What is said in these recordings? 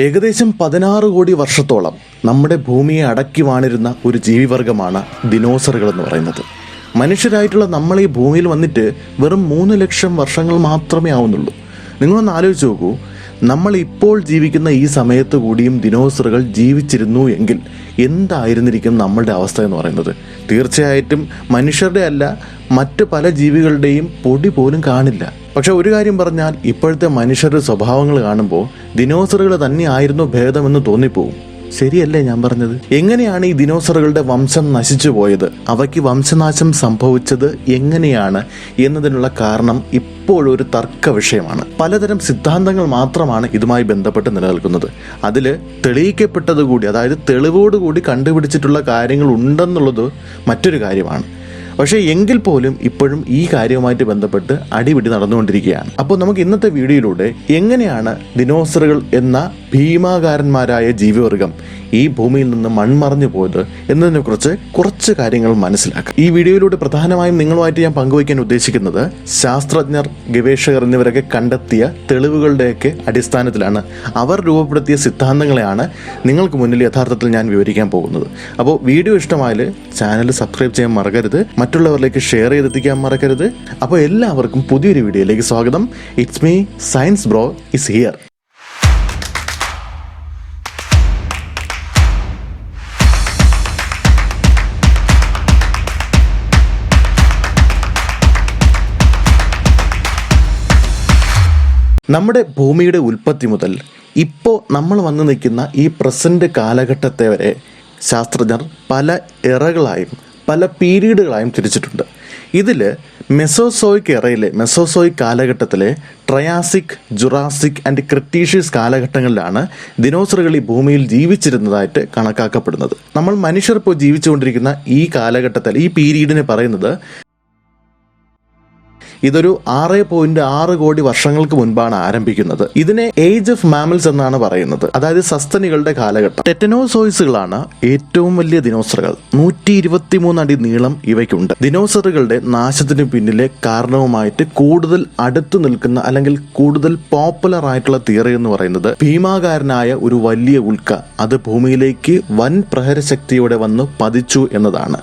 ഏകദേശം 16 കോടി വർഷത്തോളം നമ്മുടെ ഭൂമിയെ അടക്കി വാണിരുന്ന ഒരു ജീവിവർഗമാണ് ദിനോസറുകൾ എന്ന് പറയുന്നത്. മനുഷ്യരായിട്ടുള്ള നമ്മൾ ഈ ഭൂമിയിൽ വന്നിട്ട് വെറും 3 ലക്ഷം വർഷങ്ങൾ മാത്രമേ ആവുന്നുള്ളൂ. നിങ്ങളൊന്ന് ആലോചിച്ച് നോക്കൂ, നമ്മൾ ഇപ്പോൾ ജീവിക്കുന്ന ഈ സമയത്ത് കൂടിയും ദിനോസറുകൾ ജീവിച്ചിരുന്നു എങ്കിൽ എന്തായിരുന്നിരിക്കും നമ്മളുടെ അവസ്ഥ എന്ന് പറയുന്നത്. തീർച്ചയായിട്ടും മനുഷ്യരുടെ അല്ല, മറ്റ് പല ജീവികളുടെയും പൊടി പോലും കാണില്ല. പക്ഷെ ഒരു കാര്യം പറഞ്ഞാൽ, ഇപ്പോഴത്തെ മനുഷ്യരുടെ സ്വഭാവങ്ങൾ കാണുമ്പോൾ ദിനോസറുകൾ തന്നെയായിരുന്നു ഭേദമെന്ന് തോന്നിപ്പോവും. ശരിയല്ലേ ഞാൻ പറഞ്ഞത്? എങ്ങനെയാണ് ഈ ദിനോസറുകളുടെ വംശം നശിച്ചു പോയത്, അവയ്ക്ക് വംശനാശം സംഭവിച്ചത് എങ്ങനെയാണ് എന്നതിനുള്ള കാരണം ഇപ്പോഴൊരു തർക്ക വിഷയമാണ്. പലതരം സിദ്ധാന്തങ്ങൾ മാത്രമാണ് ഇതുമായി ബന്ധപ്പെട്ട് നിലനിൽക്കുന്നത്. അതിൽ തെളിയിക്കപ്പെട്ടതുകൂടി, അതായത് തെളിവോടുകൂടി കണ്ടുപിടിച്ചിട്ടുള്ള കാര്യങ്ങൾ ഉണ്ടെന്നുള്ളത് മറ്റൊരു കാര്യമാണ്. പക്ഷേ എങ്കിൽ പോലും ഇപ്പോഴും ഈ കാര്യവുമായിട്ട് ബന്ധപ്പെട്ട് അടിപിടി നടന്നുകൊണ്ടിരിക്കുകയാണ്. അപ്പോൾ നമുക്ക് ഇന്നത്തെ വീഡിയോയിലൂടെ എങ്ങനെയാണ് ദിനോസറുകൾ എന്ന ഭീമാകാരന്മാരായ ജീവിവർഗം ഈ ഭൂമിയിൽ നിന്ന് മൺമറഞ്ഞു പോയത് എന്നതിനെ കുറിച്ച് കുറച്ച് കാര്യങ്ങൾ മനസ്സിലാക്കാം. ഈ വീഡിയോയിലൂടെ പ്രധാനമായും നിങ്ങളുമായിട്ട് ഞാൻ പങ്കുവയ്ക്കാൻ ഉദ്ദേശിക്കുന്നത് ശാസ്ത്രജ്ഞർ, ഗവേഷകർ എന്നിവരൊക്കെ കണ്ടെത്തിയ തെളിവുകളുടെയൊക്കെ അടിസ്ഥാനത്തിലാണ്, അവർ രൂപപ്പെടുത്തിയ സിദ്ധാന്തങ്ങളെയാണ് നിങ്ങൾക്ക് മുന്നിൽ യഥാർത്ഥത്തിൽ ഞാൻ വിവരിക്കാൻ പോകുന്നത്. അപ്പോൾ വീഡിയോ ഇഷ്ടമായാൽ ചാനൽ സബ്സ്ക്രൈബ് ചെയ്യാൻ മറക്കരുത്, മറ്റുള്ളവരിലേക്ക് ഷെയർ ചെയ്തെത്തിക്കാൻ മറക്കരുത്. അപ്പോൾ എല്ലാവർക്കും പുതിയൊരു വീഡിയോയിലേക്ക് സ്വാഗതം. It's me science bro is here. നമ്മുടെ ഭൂമിയുടെ ഉൽപ്പത്തി മുതൽ ഇപ്പോൾ നമ്മൾ വന്നു നിൽക്കുന്ന ഈ പ്രസന്റ് കാലഘട്ടത്തെ വരെ ശാസ്ത്രജ്ഞർ പല എറകളായും പല പീരീഡുകളായും തിരിച്ചിട്ടുണ്ട്. ഇതിൽ മെസോസോയിക് കാലഘട്ടത്തിലെ ട്രയാസിക്, ജുറാസിക് ആൻഡ് ക്രിട്ടീഷ്യസ് കാലഘട്ടങ്ങളിലാണ് ദിനോസറുകൾ ഈ ഭൂമിയിൽ ജീവിച്ചിരുന്നതായിട്ട് കണക്കാക്കപ്പെടുന്നത്. നമ്മൾ മനുഷ്യർ ഇപ്പോൾ ജീവിച്ചുകൊണ്ടിരിക്കുന്ന ഈ കാലഘട്ടത്തിൽ, ഈ പീരീഡിനെ പറയുന്നത്, ഇതൊരു 6.6 കോടി വർഷങ്ങൾക്ക് മുൻപാണ് ആരംഭിക്കുന്നത്. ഇതിനെ ഏജ് ഓഫ് മാമൽസ് എന്നാണ് പറയുന്നത്, അതായത് സസ്തനികളുടെ കാലഘട്ടം. ടെറ്റനോസോയിസുകളാണ് ഏറ്റവും വലിയ ദിനോസറുകൾ. 123 അടി നീളം ഇവയ്ക്കുണ്ട്. ദിനോസറുകളുടെ നാശത്തിന് പിന്നിലെ കാരണവുമായിട്ട് കൂടുതൽ അടുത്തു നിൽക്കുന്ന, അല്ലെങ്കിൽ കൂടുതൽ പോപ്പുലർ ആയിട്ടുള്ള തിയറി എന്ന് പറയുന്നത്, ഭീമാകാരനായ ഒരു വലിയ ഉൽക്ക അത് ഭൂമിയിലേക്ക് വൻ പ്രഹരശക്തിയോടെ വന്ന് പതിച്ചു എന്നതാണ്.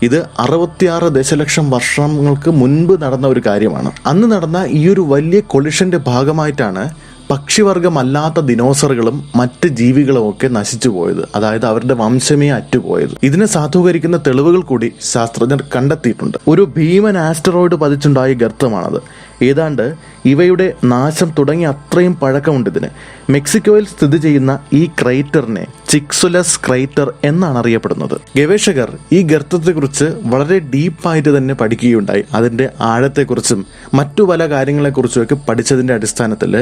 ഇത് 66 ദശലക്ഷം വർഷങ്ങൾക്ക് മുൻപ് നടന്ന ഒരു കാര്യമാണ്. അന്ന് നടന്ന ഈ ഒരു വലിയ കൊളിഷന്റെ ഭാഗമായിട്ടാണ് പക്ഷിവർഗമല്ലാത്ത ദിനോസറുകളും മറ്റ് ജീവികളും ഒക്കെ നശിച്ചു പോയത്, അതായത് അവരുടെ വംശമേ അറ്റുപോയത്. ഇതിനെ സാധൂകരിക്കുന്ന തെളിവുകൾ കൂടി ശാസ്ത്രജ്ഞർ കണ്ടെത്തിയിട്ടുണ്ട്. ഒരു ഭീമൻ ആസ്റ്ററോയിഡ് പതിച്ചുണ്ടായ ഗർത്തമാണത്. ഏതാണ്ട് ഇവയുടെ നാശം തുടങ്ങി അത്രയും പഴക്കമുണ്ട് ഇതിന്. മെക്സിക്കോയിൽ സ്ഥിതി ചെയ്യുന്ന ഈ ക്രൈറ്ററിനെ ചിക്സുലസ് ക്രൈറ്റർ എന്നാണ് അറിയപ്പെടുന്നത്. ഗവേഷകർ ഈ ഗർത്തത്തെക്കുറിച്ച് വളരെ ഡീപ്പായിട്ട് തന്നെ പഠിക്കുകയുണ്ടായി. അതിൻ്റെ ആഴത്തെക്കുറിച്ചും മറ്റു പല കാര്യങ്ങളെക്കുറിച്ചുമൊക്കെ പഠിച്ചതിൻ്റെ അടിസ്ഥാനത്തിൽ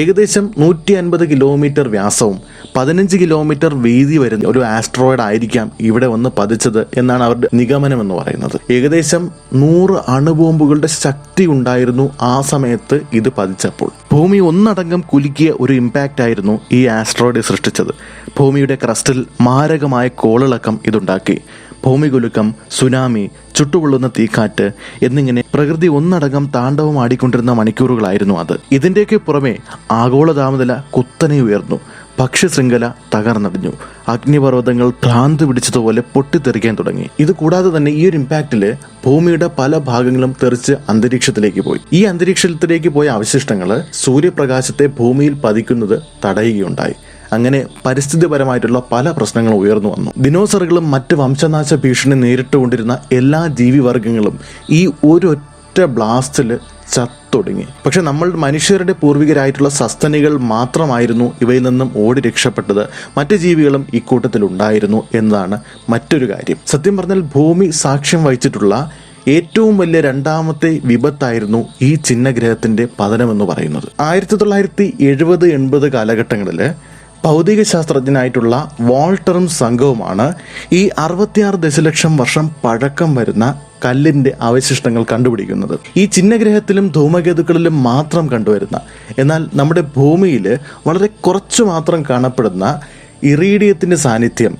ഏകദേശം 150 കിലോമീറ്റർ വ്യാസവും 15 കിലോമീറ്റർ വീതി വരുന്ന ഒരു ആസ്ട്രോയിഡ് ആയിരിക്കാം ഇവിടെ വന്ന് പതിച്ചത് എന്നാണ് അവരുടെ നിഗമനം എന്ന് പറയുന്നത്. ഏകദേശം 100 അണുബോംബുകളുടെ ശക്തി ഉണ്ടായിരുന്നു ആ സമയത്ത് ഇത് പതിച്ചപ്പോൾ. ഭൂമി ഒന്നടങ്കം കുലുക്കിയ ഒരു ഇമ്പാക്റ്റ് ആയിരുന്നു ഈ ആസ്ട്രോയിഡ് സൃഷ്ടിച്ചത്. ഭൂമിയുടെ ക്രസ്റ്റിൽ മാരകമായ കോളിളക്കം ഇതുണ്ടാക്കി. ഭൂമികുലുക്കം, സുനാമി, ചുട്ടുപൊള്ളുന്ന തീക്കാറ്റ് എന്നിങ്ങനെ പ്രകൃതി ഒന്നടങ്കം താണ്ഡവം ആടിക്കൊണ്ടിരുന്ന മണിക്കൂറുകളായിരുന്നു അത്. ഇതിൻ്റെയൊക്കെ പുറമെ ആഗോളതാപനില കുത്തനെ ഉയർന്നു. ഭക്ഷ്യശൃംഖല തകർന്നടിഞ്ഞു. അഗ്നിപർവ്വതങ്ങൾ ഭ്രാന്ത് പിടിച്ചതുപോലെ പൊട്ടിത്തെറിക്കാൻ തുടങ്ങി. ഇത് കൂടാതെ തന്നെ ഈ ഒരു ഇമ്പാക്റ്റിൽ ഭൂമിയുടെ പല ഭാഗങ്ങളും തെറിച്ച് അന്തരീക്ഷത്തിലേക്ക് പോയി. ഈ അന്തരീക്ഷത്തിലേക്ക് പോയ അവശിഷ്ടങ്ങൾ സൂര്യപ്രകാശത്തെ ഭൂമിയിൽ പതിക്കുന്നത് തടയുകയുണ്ടായി. അങ്ങനെ പരിസ്ഥിതിപരമായിട്ടുള്ള പല പ്രശ്നങ്ങളും ഉയർന്നു വന്നു. ദിനോസറുകളും മറ്റ് വംശനാശ ഭീഷണി നേരിട്ടുകൊണ്ടിരുന്ന എല്ലാ ജീവിവർഗങ്ങളും ഈ ഒരൊറ്റ ബ്ലാസ്റ്റിൽ ചത്തൊടുങ്ങി. പക്ഷെ നമ്മൾ മനുഷ്യരുടെ പൂർവികരായിട്ടുള്ള സസ്തനികൾ മാത്രമായിരുന്നു ഇവയിൽ നിന്നും ഓടി രക്ഷപ്പെട്ടത്. മറ്റ് ജീവികളും ഇക്കൂട്ടത്തിൽ ഉണ്ടായിരുന്നു എന്നതാണ് മറ്റൊരു കാര്യം. സത്യം പറഞ്ഞാൽ ഭൂമി സാക്ഷ്യം വഹിച്ചിട്ടുള്ള ഏറ്റവും വലിയ രണ്ടാമത്തെ വിപത്തായിരുന്നു ഈ ചിഹ്നഗ്രഹത്തിന്റെ പതനമെന്ന് പറയുന്നത്. 1970-80 കാലഘട്ടങ്ങളിൽ ഭൗതിക ശാസ്ത്രജ്ഞനായിട്ടുള്ള വാൾട്ടറും സംഘവുമാണ് ഈ 66 ദശലക്ഷം വർഷം പഴക്കം വരുന്ന കല്ലിന്റെ അവശിഷ്ടങ്ങൾ കണ്ടുപിടിക്കുന്നത്. ഈ ചിഹ്നഗ്രഹത്തിലും ധൂമകേതുക്കളിലും മാത്രം കണ്ടുവരുന്ന, എന്നാൽ നമ്മുടെ ഭൂമിയിൽ വളരെ കുറച്ചു മാത്രം കാണപ്പെടുന്ന ഇറീഡിയത്തിന്റെ സാന്നിധ്യം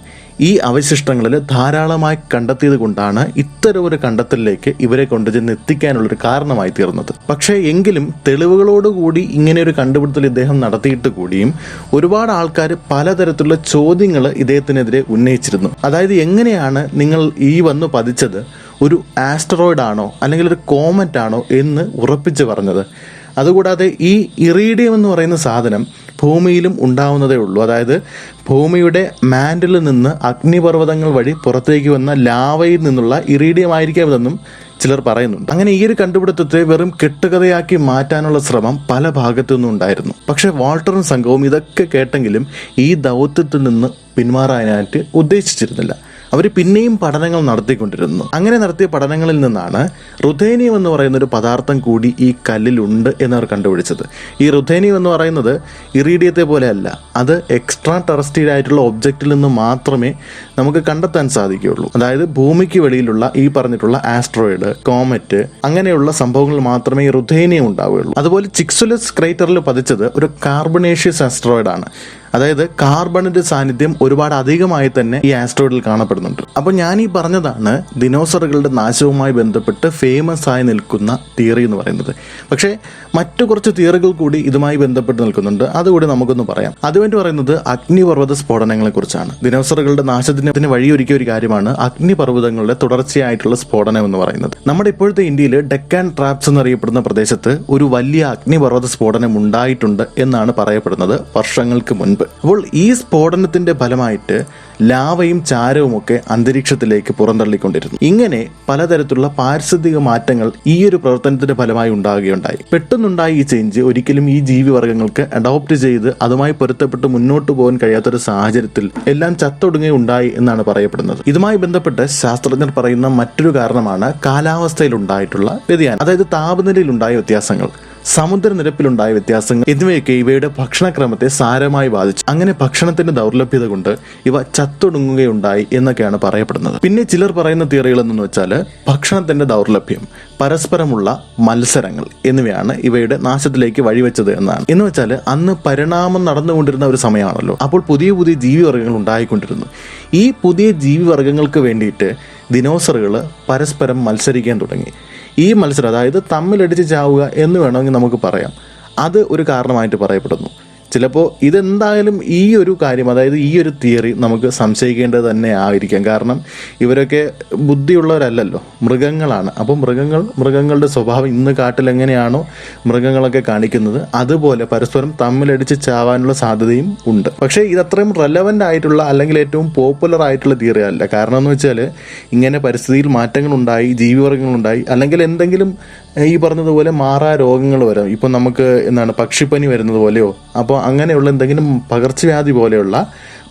ഈ അവശിഷ്ടങ്ങളിൽ ധാരാളമായി കണ്ടെത്തിയത് കൊണ്ടാണ് ഇത്തരം ഒരു കണ്ടെത്തലിലേക്ക് ഇവരെ കൊണ്ടുചെന്ന് എത്തിക്കാനുള്ളൊരു കാരണമായി തീർന്നത്. പക്ഷേ എങ്കിലും തെളിവുകളോടുകൂടി ഇങ്ങനെ ഒരു കണ്ടുപിടുത്തൽ ഇദ്ദേഹം നടത്തിയിട്ട് കൂടിയും ഒരുപാട് ആൾക്കാർ പലതരത്തിലുള്ള ചോദ്യങ്ങൾ ഇദ്ദേഹത്തിനെതിരെ ഉന്നയിച്ചിരുന്നു. അതായത് എങ്ങനെയാണ് നിങ്ങൾ ഈ വന്ന് പതിച്ചത് ഒരു ആസ്ട്രോയിഡ് ആണോ അല്ലെങ്കിൽ ഒരു കോമറ്റ് ആണോ എന്ന് ഉറപ്പിച്ച് പറഞ്ഞത്? അതുകൂടാതെ ഈ ഇറീഡിയം എന്ന് പറയുന്ന സാധനം ഭൂമിയിലും ഉണ്ടാവുന്നതേ ഉള്ളൂ. അതായത് ഭൂമിയുടെ മാൻഡിലിൽ നിന്ന് അഗ്നിപർവ്വതങ്ങൾ വഴി പുറത്തേക്ക് വന്ന ലാവയിൽ നിന്നുള്ള ഇറീഡിയം ആയിരിക്കാം ഇതെന്നും ചിലർ പറയുന്നുണ്ട്. അങ്ങനെ ഈ ഒരു കണ്ടുപിടുത്തത്തെ വെറും കെട്ടുകഥയാക്കി മാറ്റാനുള്ള ശ്രമം പല ഭാഗത്തു നിന്നും ഉണ്ടായിരുന്നു. പക്ഷെ വാൾട്ടറും സംഘവും ഇതൊക്കെ കേട്ടെങ്കിലും ഈ ദൗത്യത്തിൽ നിന്ന് പിന്മാറാനായിട്ട് ഉദ്ദേശിച്ചിരുന്നില്ല. അവർ പിന്നെയും പഠനങ്ങൾ നടത്തിക്കൊണ്ടിരുന്നു. അങ്ങനെ നടത്തിയ പഠനങ്ങളിൽ നിന്നാണ് റുഥേനിയം എന്ന് പറയുന്ന ഒരു പദാർത്ഥം കൂടി ഈ കല്ലിലുണ്ട് എന്നവർ കണ്ടുപിടിച്ചത്. ഈ റുഥേനിയം എന്ന് പറയുന്നത് ഇറീഡിയത്തെ പോലെയല്ല, അത് എക്സ്ട്രാ ടെറസ്ട്രിയൽ ആയിട്ടുള്ള ഒബ്ജക്റ്റിൽ നിന്ന് മാത്രമേ നമുക്ക് കണ്ടെത്താൻ സാധിക്കുകയുള്ളൂ. അതായത് ഭൂമിക്ക് വെളിയിലുള്ള ഈ പറഞ്ഞിട്ടുള്ള ആസ്ട്രോയിഡ്, കോമറ്റ് അങ്ങനെയുള്ള സംഭവങ്ങൾ മാത്രമേ ഈ റുഥേനിയം ഉണ്ടാവുകയുള്ളൂ. അതുപോലെ ചിക്സുലസ് ക്രേറ്ററിൽ പതിച്ചത് ഒരു കാർബണേഷ്യസ് ആസ്ട്രോയിഡ് ആണ്. അതായത് കാർബണിന്റെ സാന്നിധ്യം ഒരുപാട് അധികമായി തന്നെ ഈ ആസ്ട്രോയിഡിൽ കാണപ്പെടുന്നുണ്ട്. അപ്പോൾ ഞാൻ ഈ പറഞ്ഞതാണ് ദിനോസറുകളുടെ നാശവുമായി ബന്ധപ്പെട്ട് ഫേമസ് ആയി നിൽക്കുന്ന തിയറി എന്ന് പറയുന്നത്. പക്ഷേ മറ്റു കുറച്ച് തിയറികൾ കൂടി ഇതുമായി ബന്ധപ്പെട്ട് നിൽക്കുന്നുണ്ട്. അതുകൂടി നമുക്കൊന്ന് പറയാം. അതുവേണ്ടി പറയുന്നത് അഗ്നിപർവ്വത സ്ഫോടനങ്ങളെ കുറിച്ചാണ്. ദിനോസറുകളുടെ നാശത്തിന് വഴിയൊരുക്കിയ ഒരു കാര്യമാണ് അഗ്നിപർവ്വതങ്ങളുടെ തുടർച്ചയായിട്ടുള്ള സ്ഫോടനം എന്ന് പറയുന്നത്. നമ്മുടെ ഇപ്പോഴത്തെ ഇന്ത്യയിൽ ഡെക്കാൻ ട്രാപ്സ് എന്നറിയപ്പെടുന്ന പ്രദേശത്ത് ഒരു വലിയ അഗ്നിപർവ്വത സ്ഫോടനം ഉണ്ടായിട്ടുണ്ട് എന്നാണ് പറയപ്പെടുന്നത് വർഷങ്ങൾക്ക് മുൻപ്. അപ്പോൾ ഈ സ്ഫോടനത്തിന്റെ ഫലമായിട്ട് ലാവയും ചാരവും ഒക്കെ അന്തരീക്ഷത്തിലേക്ക് പുറന്തള്ളിക്കൊണ്ടിരുന്നു. ഇങ്ങനെ പലതരത്തിലുള്ള പാരിസ്ഥിതിക മാറ്റങ്ങൾ ഈ ഒരു പ്രവർത്തനത്തിന്റെ ഫലമായി ഉണ്ടാകുകയുണ്ടായി. പെട്ടെന്നുണ്ടായ ഈ ചേഞ്ച് ഒരിക്കലും ഈ ജീവിവർഗങ്ങൾക്ക് അഡോപ്റ്റ് ചെയ്ത് അതുമായി പൊരുത്തപ്പെട്ട് മുന്നോട്ട് പോകാൻ കഴിയാത്തൊരു സാഹചര്യത്തിൽ എല്ലാം ചത്തൊടുങ്ങുകയുണ്ടായി എന്നാണ് പറയപ്പെടുന്നത്. ഇതുമായി ബന്ധപ്പെട്ട് ശാസ്ത്രജ്ഞർ പറയുന്ന മറ്റൊരു കാരണമാണ് കാലാവസ്ഥയിൽ ഉണ്ടായിട്ടുള്ള വ്യതിയാനം. അതായത് താപനിലയിൽ ഉണ്ടായ വ്യത്യാസങ്ങൾ, സമുദ്രനിരപ്പിലുണ്ടായ വ്യത്യാസങ്ങൾ എന്നിവയൊക്കെ ഇവയുടെ ഭക്ഷണക്രമത്തെ സാരമായി ബാധിച്ചു. അങ്ങനെ ഭക്ഷണത്തിന്റെ ദൗർലഭ്യത കൊണ്ട് ഇവ ചത്തൊടുങ്ങുകയുണ്ടായി എന്നൊക്കെയാണ് പറയപ്പെടുന്നത്. പിന്നെ ചിലർ പറയുന്ന തിയറികൾ എന്ന് വെച്ചാൽ ഭക്ഷണത്തിന്റെ ദൗർലഭ്യം, പരസ്പരമുള്ള മത്സരങ്ങൾ എന്നിവയാണ് ഇവയുടെ നാശത്തിലേക്ക് വഴിവെച്ചത് എന്നാണ്. എന്ന് വെച്ചാൽ അന്ന് പരിണാമം നടന്നുകൊണ്ടിരുന്ന ഒരു സമയമാണല്ലോ. അപ്പോൾ പുതിയ പുതിയ ജീവിവർഗങ്ങൾ ഉണ്ടായിക്കൊണ്ടിരുന്നു. ഈ പുതിയ ജീവിവർഗങ്ങൾക്ക് വേണ്ടിയിട്ട് ദിനോസറുകൾ പരസ്പരം മത്സരിക്കാൻ തുടങ്ങി. ഈ മത്സരം, അതായത് തമ്മിലടിച്ച് ചാവുക എന്ന് വേണമെങ്കിൽ നമുക്ക് പറയാം, അത് ഒരു കാരണമായിട്ട് പറയപ്പെടുന്നു. ചിലപ്പോൾ ഇതെന്തായാലും ഈ ഒരു കാര്യം, അതായത് ഈ ഒരു തിയറി നമുക്ക് സംശയിക്കേണ്ടത് തന്നെ ആയിരിക്കാം. കാരണം ഇവരൊക്കെ ബുദ്ധിയുള്ളവരല്ലല്ലോ, മൃഗങ്ങളാണ്. അപ്പോൾ മൃഗങ്ങളുടെ സ്വഭാവം ഇന്ന് കാട്ടിൽ എങ്ങനെയാണോ മൃഗങ്ങളൊക്കെ കാണിക്കുന്നത് അതുപോലെ പരസ്പരം തമ്മിലടിച്ച് ചാവാനുള്ള സാധ്യതയും ഉണ്ട്. പക്ഷേ ഇതത്രയും റെലവൻ്റ് ആയിട്ടുള്ള അല്ലെങ്കിൽ ഏറ്റവും പോപ്പുലർ ആയിട്ടുള്ള തിയറി അല്ല. കാരണം എന്ന് വെച്ചാൽ ഇങ്ങനെ പരിസ്ഥിതിയിൽ മാറ്റങ്ങളുണ്ടായി, ജീവിവർഗങ്ങളുണ്ടായി, അല്ലെങ്കിൽ എന്തെങ്കിലും ഈ പറഞ്ഞതുപോലെ മാറാ രോഗങ്ങൾ വരാം. ഇപ്പം നമുക്ക് പക്ഷിപ്പനി വരുന്നത് പോലെയോ അപ്പോൾ അങ്ങനെയുള്ള എന്തെങ്കിലും പകർച്ചവ്യാധി പോലെയുള്ള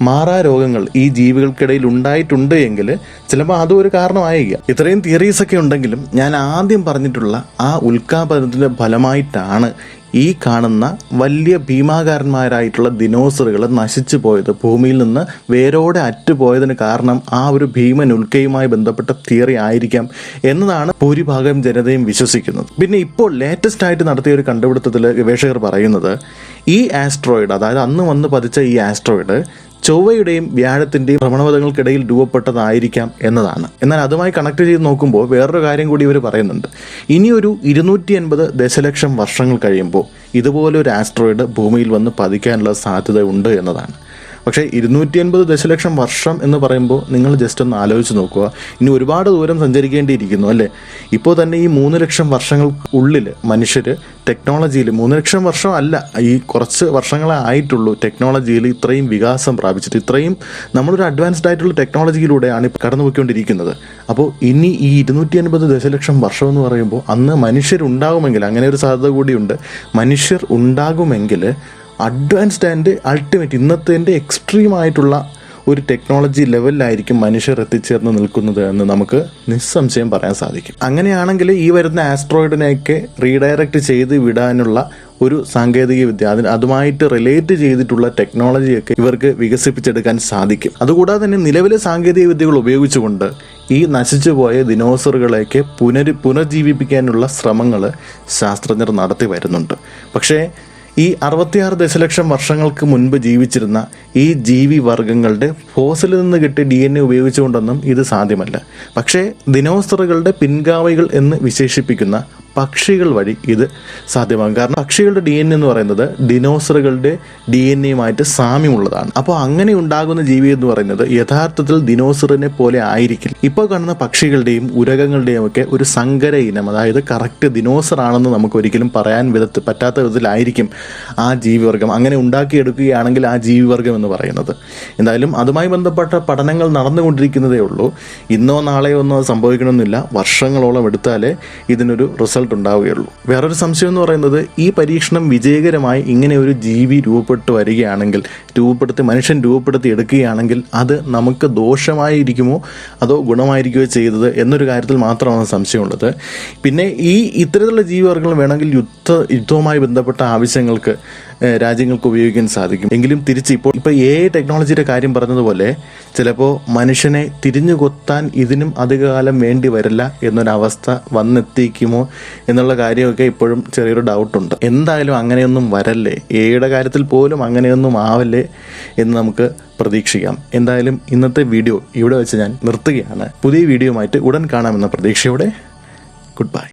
മാറാ രോഗങ്ങൾ ഈ ജീവികൾക്കിടയിൽ ഉണ്ടായിട്ടുണ്ട് എങ്കിൽ ചിലപ്പോൾ അതും ഒരു കാരണമായിരിക്കാം. ഇത്രയും തിയറീസ് ഒക്കെ ഉണ്ടെങ്കിലും ഞാൻ ആദ്യം പറഞ്ഞിട്ടുള്ള ആ ഉൽക്കാപനത്തിന്റെ ഫലമായിട്ടാണ് ഈ കാണുന്ന വലിയ ഭീമാകാരന്മാരായിട്ടുള്ള ദിനോസറുകൾ നശിച്ചു പോയത്, ഭൂമിയിൽ നിന്ന് വേരോടെ അറ്റുപോയതിന് കാരണം ആ ഒരു ഭീമൻ ഉൽക്കയുമായി ബന്ധപ്പെട്ട തിയറി ആയിരിക്കാം എന്നതാണ് ഭൂരിഭാഗം ജനതയും വിശ്വസിക്കുന്നത്. പിന്നെ ഇപ്പോൾ ലേറ്റസ്റ്റ് ആയിട്ട് നടത്തിയ ഒരു കണ്ടുപിടുത്തത്തിൽ ഗവേഷകർ പറയുന്നത് ഈ ആസ്ട്രോയിഡ്, അതായത് അന്ന് വന്ന് പതിച്ച ഈ ആസ്ട്രോയിഡ് ചൊവ്വയുടെയും വ്യാഴത്തിന്റെയും ഭ്രമണപഥങ്ങൾക്കിടയിൽ രൂപപ്പെട്ടതായിരിക്കാം എന്നതാണ്. എന്നാൽ അതുമായി കണക്ട് ചെയ്ത് നോക്കുമ്പോൾ വേറൊരു കാര്യം കൂടി ഇവർ പറയുന്നുണ്ട്. ഇനിയൊരു 280 ദശലക്ഷം വർഷങ്ങൾ കഴിയുമ്പോൾ ഇതുപോലൊരു ആസ്ട്രോയിഡ് ഭൂമിയിൽ വന്ന് പതിക്കാനുള്ള സാധ്യത ഉണ്ട് എന്നതാണ്. പക്ഷേ 280 ദശലക്ഷം വർഷം എന്ന് പറയുമ്പോൾ നിങ്ങൾ ജസ്റ്റ് ഒന്ന് ആലോചിച്ച് നോക്കുക. ഇനി ഒരുപാട് ദൂരം സഞ്ചരിക്കേണ്ടിയിരിക്കുന്നു അല്ലേ? ഇപ്പോൾ തന്നെ ഈ 3 ലക്ഷം വർഷങ്ങൾ ഉള്ളിൽ മനുഷ്യർ ടെക്നോളജിയിൽ, 3 ലക്ഷം വർഷം അല്ല, ഈ കുറച്ച് വർഷങ്ങളെ ആയിട്ടുള്ളൂ ടെക്നോളജിയിൽ ഇത്രയും വികാസം പ്രാപിച്ചിട്ട്, ഇത്രയും നമ്മളൊരു അഡ്വാൻസ്ഡ് ആയിട്ടുള്ള ടെക്നോളജിയിലൂടെയാണ് കടന്നുപോയിക്കൊണ്ടിരിക്കുന്നത്. അപ്പോൾ ഇനി ഈ 280 ദശലക്ഷം വർഷം എന്ന് പറയുമ്പോൾ അന്ന് മനുഷ്യരുണ്ടാകുമെങ്കിൽ, അങ്ങനെ ഒരു സാധ്യത കൂടിയുണ്ട്, മനുഷ്യർ ഉണ്ടാകുമെങ്കിൽ അഡ്വാൻസ്ഡ് ആൻഡ് അൾട്ടിമേറ്റ് ഇന്നത്തെ എക്സ്ട്രീം ആയിട്ടുള്ള ഒരു ടെക്നോളജി ലെവലിലായിരിക്കും മനുഷ്യർ എത്തിച്ചേർന്ന് നിൽക്കുന്നത് എന്ന് നമുക്ക് നിസ്സംശയം പറയാൻ സാധിക്കും. അങ്ങനെയാണെങ്കിൽ ഈ വരുന്ന ആസ്ട്രോയിഡിനെയൊക്കെ റീഡയറക്റ്റ് ചെയ്ത് വിടാനുള്ള ഒരു സാങ്കേതിക വിദ്യ, അതുമായിട്ട് റിലേറ്റ് ചെയ്തിട്ടുള്ള ടെക്നോളജിയൊക്കെ ഇവർക്ക് വികസിപ്പിച്ചെടുക്കാൻ സാധിക്കും. അതുകൂടാതെ തന്നെ നിലവിലെ സാങ്കേതിക വിദ്യകൾ ഉപയോഗിച്ചുകൊണ്ട് ഈ നശിച്ചുപോയ ദിനോസറുകളെയൊക്കെ പുനർജീവിപ്പിക്കാനുള്ള ശ്രമങ്ങൾ ശാസ്ത്രജ്ഞർ നടത്തി വരുന്നുണ്ട്. പക്ഷേ ഈ 66 ദശലക്ഷം വർഷങ്ങൾക്ക് മുൻപ് ജീവിച്ചിരുന്ന ഈ ജീവി വർഗ്ഗങ്ങളുടെ ഫോസിലിൽ നിന്ന് കിട്ടിയ DNA ഉപയോഗിച്ചുകൊണ്ടൊന്നും ഇത് സാധ്യമല്ല. പക്ഷേ ദിനോസറുകളുടെ പിൻഗാമികൾ എന്ന് വിശേഷിപ്പിക്കുന്ന പക്ഷികൾ വഴി ഇത് സാധ്യമാകും. കാരണം പക്ഷികളുടെ DNA എന്ന് പറയുന്നത് ദിനോസറുകളുടെ DNAയുമായിട്ട് സാമ്യമുള്ളതാണ്. അപ്പോൾ അങ്ങനെ ഉണ്ടാകുന്ന ജീവി എന്ന് പറയുന്നത് യഥാർത്ഥത്തിൽ ദിനോസറിനെ പോലെ ആയിരിക്കില്ല. ഇപ്പോൾ കാണുന്ന പക്ഷികളുടെയും ഉരകങ്ങളുടെയും ഒക്കെ ഒരു സങ്കര ഇനം, അതായത് കറക്റ്റ് ദിനോസർ ആണെന്ന് നമുക്ക് ഒരിക്കലും പറയാൻ പറ്റാത്ത വിധത്തിലായിരിക്കും ആ ജീവിവർഗം. അങ്ങനെ ഉണ്ടാക്കിയെടുക്കുകയാണെങ്കിൽ ആ ജീവിവർഗം എന്ന് പറയുന്നത്. എന്തായാലും അതുമായി ബന്ധപ്പെട്ട പഠനങ്ങൾ നടന്നുകൊണ്ടിരിക്കുന്നതേ ഉള്ളൂ. ഇന്നോ നാളെയോ ഒന്നും അത് സംഭവിക്കണമെന്നില്ല. വർഷങ്ങളോളം എടുത്താലേ ഇതിനൊരു റിസൾട്ട് ഉണ്ടാവുകയുള്ളൂ. വേറൊരു സംശയം എന്ന് പറയുന്നത്, ഈ പരീക്ഷണം വിജയകരമായി ഇങ്ങനെ ഒരു ജീവി മനുഷ്യൻ രൂപപ്പെടുത്തി എടുക്കുകയാണെങ്കിൽ അത് നമുക്ക് ദോഷമായിരിക്കുമോ അതോ ഗുണമായിരിക്കുകയോ ചെയ്തത് എന്നൊരു കാര്യത്തിൽ മാത്രമാണ് സംശയമുള്ളത്. പിന്നെ ഇത്തരത്തിലുള്ള ജീവിവർഗ്ഗങ്ങൾ വേണമെങ്കിൽ യുദ്ധവുമായി ബന്ധപ്പെട്ട ആവശ്യങ്ങൾക്ക് രാജ്യങ്ങൾക്ക് ഉപയോഗിക്കാൻ സാധിക്കും. എങ്കിലും തിരിച്ച് ഇപ്പോൾ AI ടെക്നോളജിയുടെ കാര്യം പറഞ്ഞതുപോലെ ചിലപ്പോൾ മനുഷ്യനെ തിരിഞ്ഞു കൊത്താൻ ഇതിനും അധികകാലം വേണ്ടി വരില്ല എന്നൊരവസ്ഥ വന്നെത്തിക്കുമോ എന്നുള്ള കാര്യമൊക്കെ ഇപ്പോഴും ചെറിയൊരു ഡൗട്ടുണ്ട്. എന്തായാലും അങ്ങനെയൊന്നും വരല്ലേ, AIയുടെ കാര്യത്തിൽ പോലും അങ്ങനെയൊന്നും ആവല്ലേ എന്ന് നമുക്ക് പ്രതീക്ഷിക്കാം. എന്തായാലും ഇന്നത്തെ വീഡിയോ ഇവിടെ വെച്ച് ഞാൻ നിർത്തുകയാണ്. പുതിയ വീഡിയോയുമായിട്ട് ഉടൻ കാണാമെന്ന പ്രതീക്ഷയോടെ ഗുഡ് ബൈ.